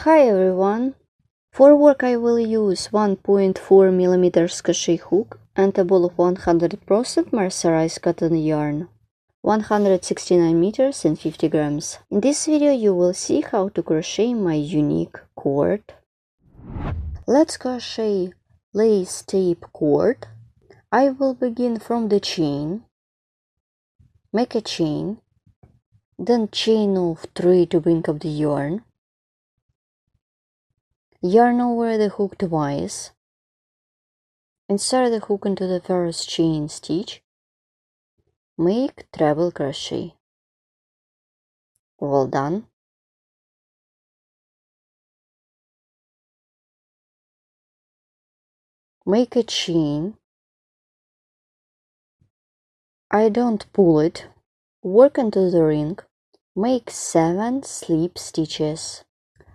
Hi everyone! For work I will use 1.4mm crochet hook and a ball of 100% mercerized cotton yarn, 169 meters and 50 grams. In this video you will see how to crochet my unique cord. Let's crochet lace tape cord. I will begin from the chain. Make a chain, then chain of 3 to bring up the yarn. Yarn over the hook twice. Insert the hook into the first chain stitch. Make treble crochet. Well done. Make a chain. I don't pull it. Work into the ring. Make 7 slip stitches.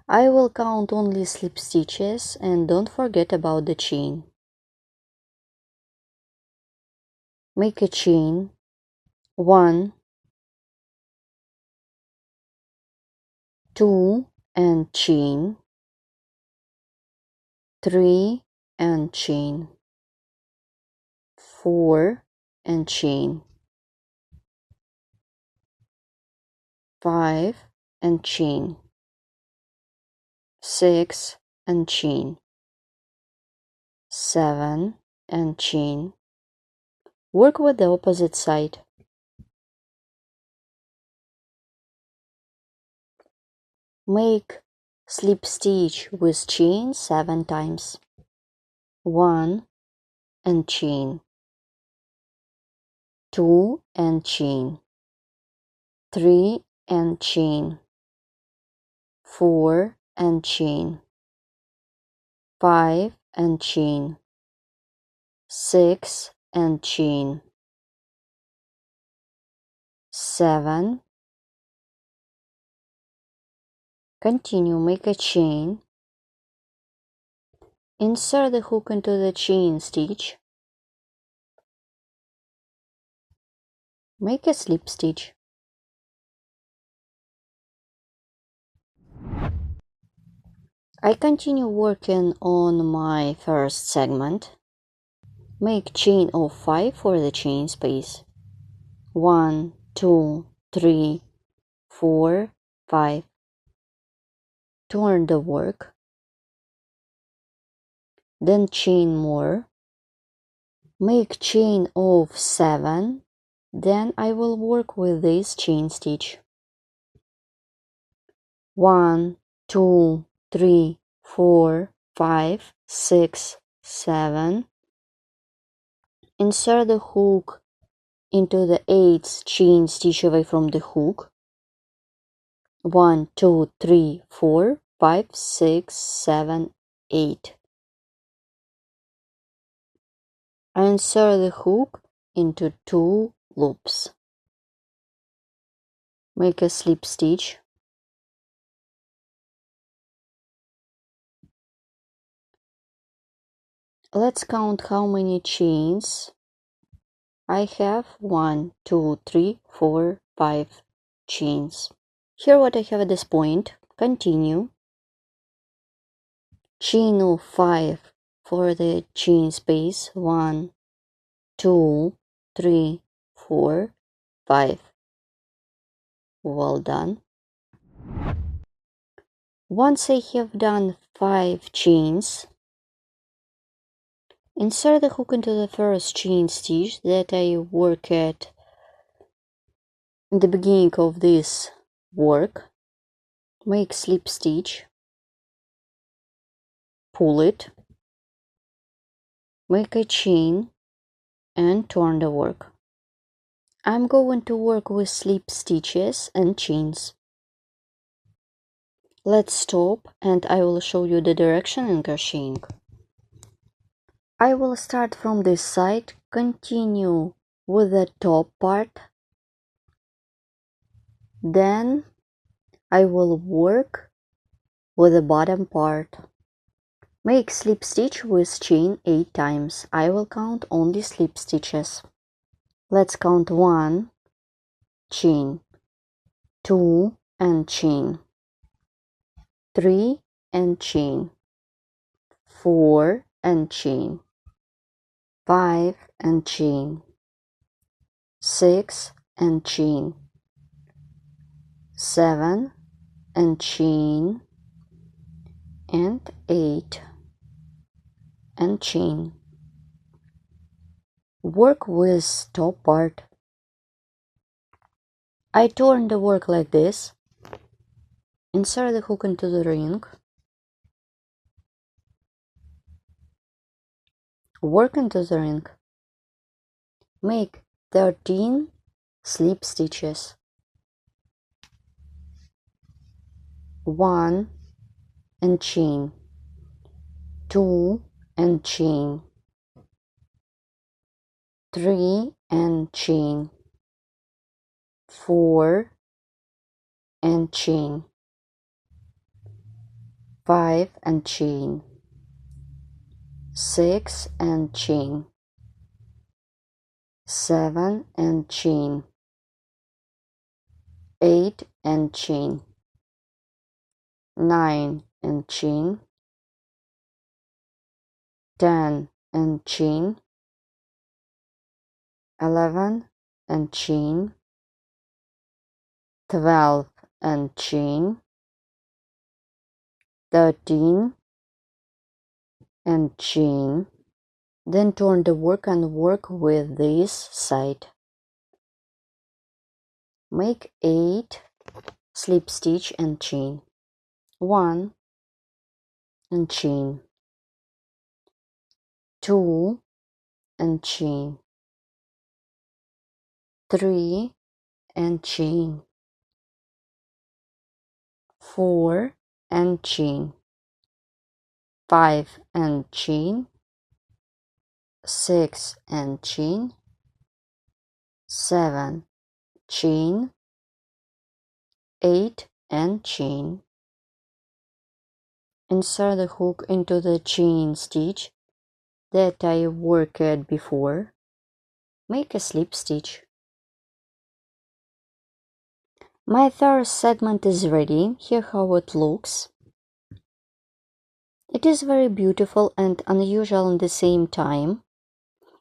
I will count only slip stitches and don't forget about the chain. Make a chain. 1, 2 and chain. 3 and chain. 4 and chain. 5 and chain. 6 and chain. 7 and chain. Work with the opposite side. Make slip stitch with chain 7 times. 1 and chain. 2 and chain. 3 and chain. 4 and chain. 5 and chain. 6 and chain. 7. Continue, make a chain. Insert the hook into the chain stitch. Make a slip stitch. I continue working on my first segment. Make chain of 5 for the chain space. 1, 2, 3, 4, 5. Turn the work. Then chain more. Make chain of 7. Then I will work with this chain stitch. 1, 2, 3, 4, 5, 6, 7. Insert the hook into the 8th chain stitch away from the hook. 1, 2, 3, 4, 5, 6, 7, 8. I insert the hook into 2 loops. Make a slip stitch. Let's count how many chains I have. 1, 2, 3, 4, 5 chains. Here what I have at this point. Continue. Chain of 5 for the chain space. 1, 2, 3, 4, 5. Well done. Once I have done 5 chains, insert the hook into the first chain stitch that I work at in the beginning of this work. Make slip stitch. Pull it. Make a chain and turn the work. I'm going to work with slip stitches and chains. Let's stop and I will show you the direction in crocheting. I will start from this side, continue with the top part, then I will work with the bottom part. Make slip stitch with chain 8 times. I will count only slip stitches. Let's count 1, chain, 2 and chain, 3 and chain, 4 and chain, 5 and chain, 6 and chain, 7 and chain, and 8 and chain. Work with top part. I turn the work like this. Insert the hook into the ring. Work into the ring. Make 13 slip stitches. 1 and chain, 2 and chain, 3 and chain, 4 and chain, 5 and chain, 6 and chain, 7 and chain, 8 and chain, 9 and chain, 10 and chain, 11 and chain, 12 and chain, 13 and chain. Then turn the work and work with this side. Make 8 slip stitch and chain, 1 and chain, 2 and chain, 3 and chain, 4 and chain, 5 and chain, 6 and chain, 7 chain, 8 and chain. Insert the hook into the chain stitch that I worked before. Make a slip stitch. My third segment is ready. Here how it looks. It is very beautiful and unusual at the same time.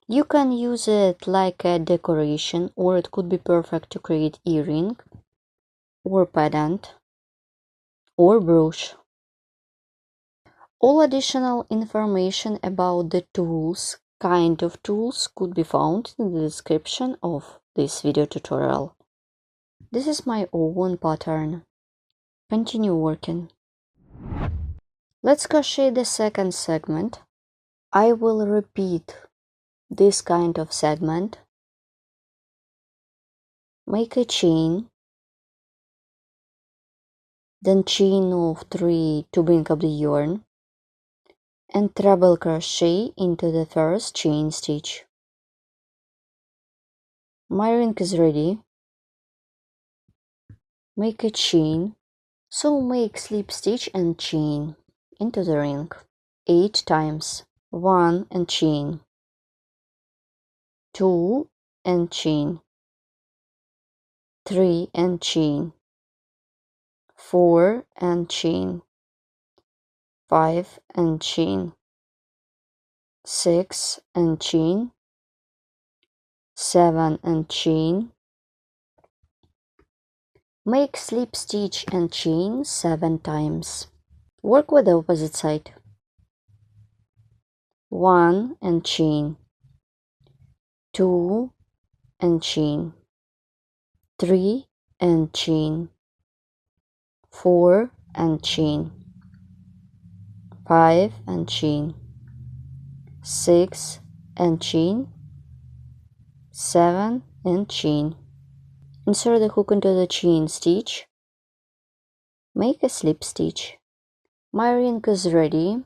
You can use it like a decoration, or it could be perfect to create earring, or pendant, or brooch. All additional information about the tools, kind of tools, could be found in the description of this video tutorial. This is my own pattern. Continue working. Let's crochet the second segment. I will repeat this kind of segment. Make a chain, then chain of 3 to bring up the yarn, and treble crochet into the first chain stitch. My ring is ready. Make a chain, so make slip stitch and chain into the ring 8 times. 1 and chain, 2 and chain, 3 and chain, 4 and chain, 5 and chain, 6 and chain, 7 and chain. Make slip stitch and chain 7 times. Work with the opposite side. 1 and chain, 2 and chain, 3 and chain, 4 and chain, 5 and chain, 6 and chain, 7 and chain. Insert the hook into the chain stitch. Make a slip stitch. My ring is ready,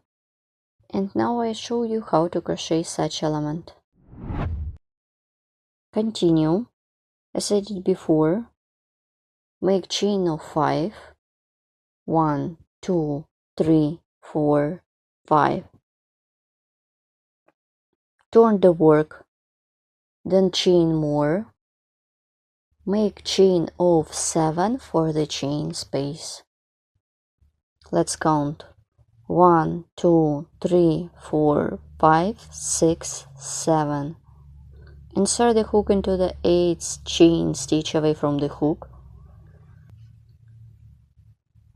and now I show you how to crochet such element. Continue as I did before. Make chain of 5. 1, 2, 3, 4, 5. Turn the work, then chain more. Make chain of 7 for the chain space. Let's count. 1, 2, 3, 4, 5, 6, 7. Insert the hook into the 8th chain stitch away from the hook.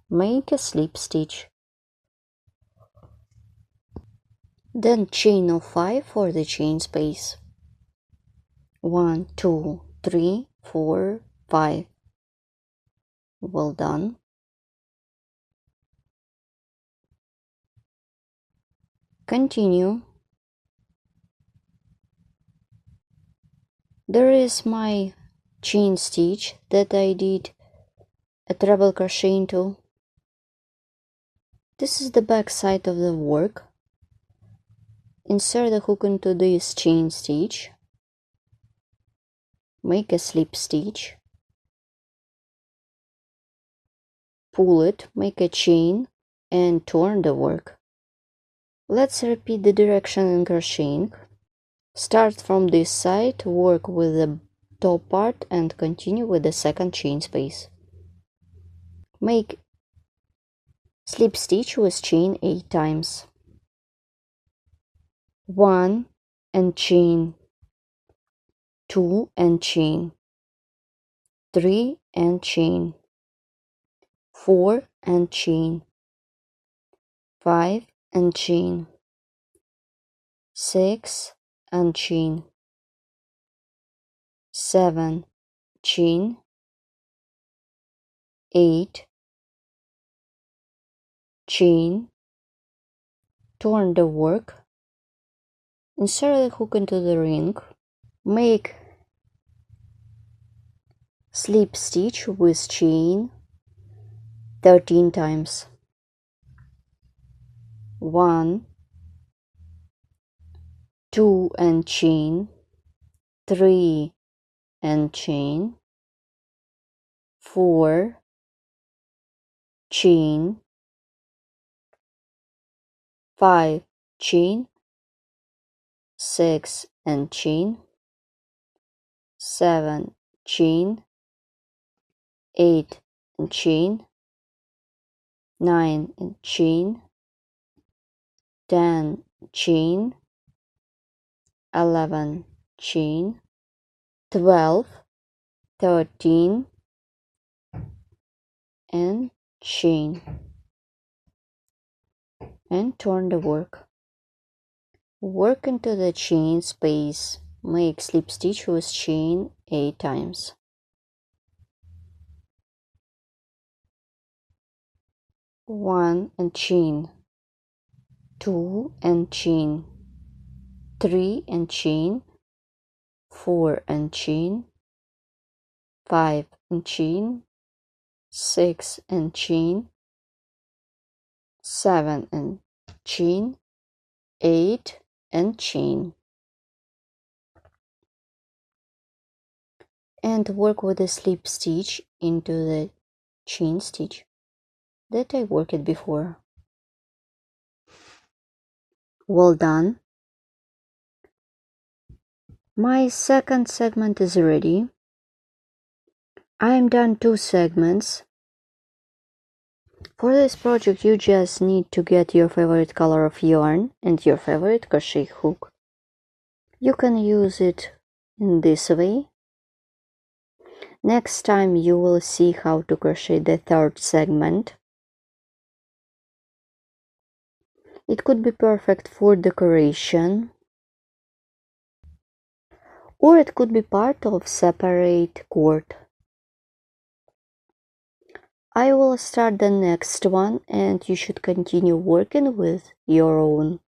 Make a slip stitch. Then chain of 5 for the chain space. 1, 2, 3, 4, 5. Well done. Continue. There is my chain stitch that I did a treble crochet into. This is the back side of the work. Insert the hook into this chain stitch. Make a slip stitch. Pull it, make a chain, and turn the work. Let's repeat the direction in crocheting. Start from this side, work with the top part, and continue with the second chain space. Make slip stitch with chain 8 times. 1 and chain, 2 and chain, 3 and chain, 4 and chain, 5 and chain, 6 and chain, 7 chain, 8 chain, turn the work, insert the hook into the ring, make slip stitch with chain 13 times. 1, 2 and chain, 3 and chain, 4 chain, 5 chain, 6 and chain, 7 chain, 8 and chain, 9 and chain, 10 chain, 11 chain, 12, 13 and chain, and turn the work. Work into the chain space. Make slip stitch with chain 8 times. 1 and chain, 2 and chain, 3 and chain, 4 and chain, 5 and chain, 6 and chain, 7 and chain, 8 and chain. And work with a slip stitch into the chain stitch that I worked before. Well done. My second segment is ready. I am done 2 segments. For this project you just need to get your favorite color of yarn and your favorite crochet hook. You can use it in this way. Next time you will see how to crochet the 3rd segment. It could be perfect for decoration, or it could be part of separate cord. I will start the next one and you should continue working with your own.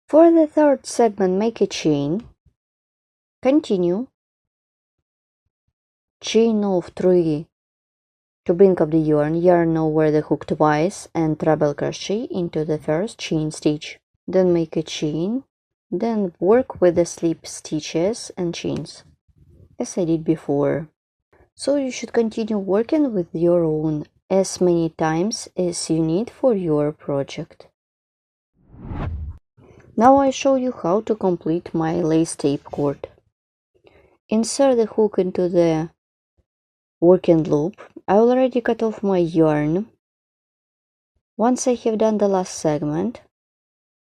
For the 3rd segment, make a chain, continue, chain of 3 to bring up the yarn over the hook twice and treble crochet into the 1st chain stitch. Then make a chain, then work with the slip stitches and chains, as I did before. So you should continue working with your own as many times as you need for your project. Now I show you how to complete my lace tape cord. Insert the hook into the working loop. I already cut off my yarn. Once I have done the last segment,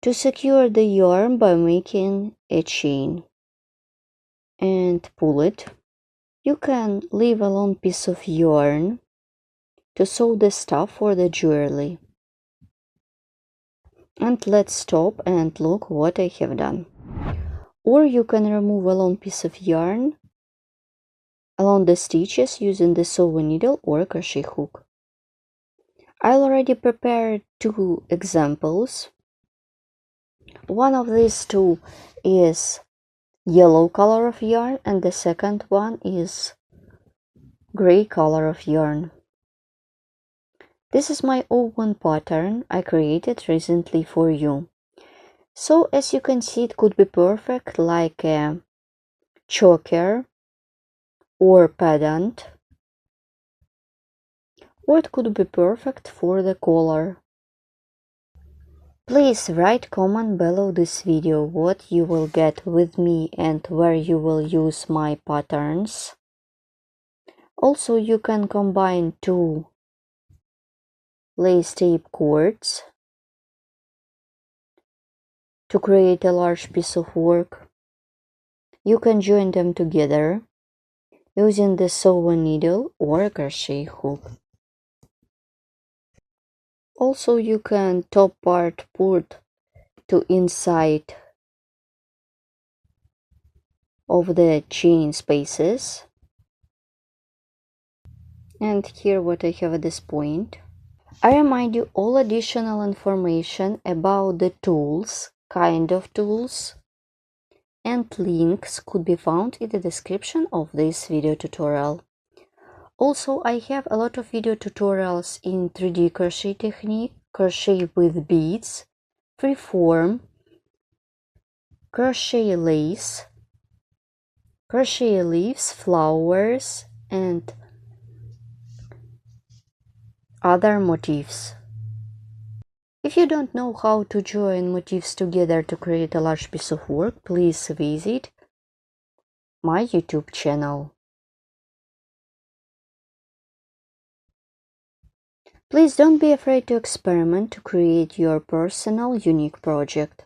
to secure the yarn by making a chain and pull it, you can leave a long piece of yarn to sew the stuff for the jewelry. And let's stop and look what I have done. Or you can remove a long piece of yarn along the stitches using the sewing needle or crochet hook. I already prepared two examples. One of these two is yellow color of yarn and the second one is gray color of yarn. This is my own pattern I created recently for you. So as you can see, it could be perfect like a choker or pendant, or it could be perfect for the collar. Please write comment below this video what you will get with me and where you will use my patterns. Also, you can combine two lace tape cords to create a large piece of work. You can join them together using the sewing needle or a crochet hook. Also, you can top part put to inside of the chain spaces. And here what I have at this point. I remind you all additional information about the tools, kind of tools, and links could be found in the description of this video tutorial. Also, I have a lot of video tutorials in 3D crochet technique, crochet with beads, freeform, crochet lace, crochet leaves, flowers, and other motifs. If you don't know how to join motifs together to create a large piece of work, please visit my YouTube channel. Please don't be afraid to experiment to create your personal unique project.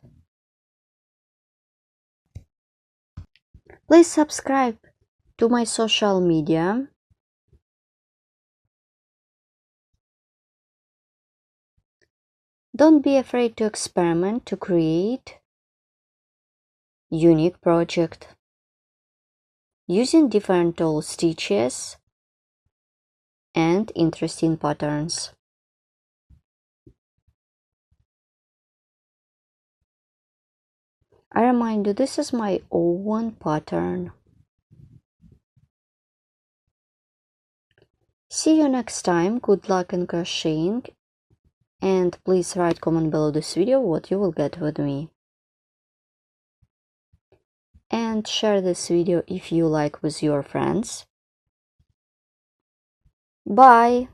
Please subscribe to my social media. Don't be afraid to experiment to create unique project using different tool stitches and interesting patterns. I remind you, this is my own pattern. See you next time. Good luck in crocheting, and please write comment below this video what you will get with me. And share this video if you like with your friends. Bye!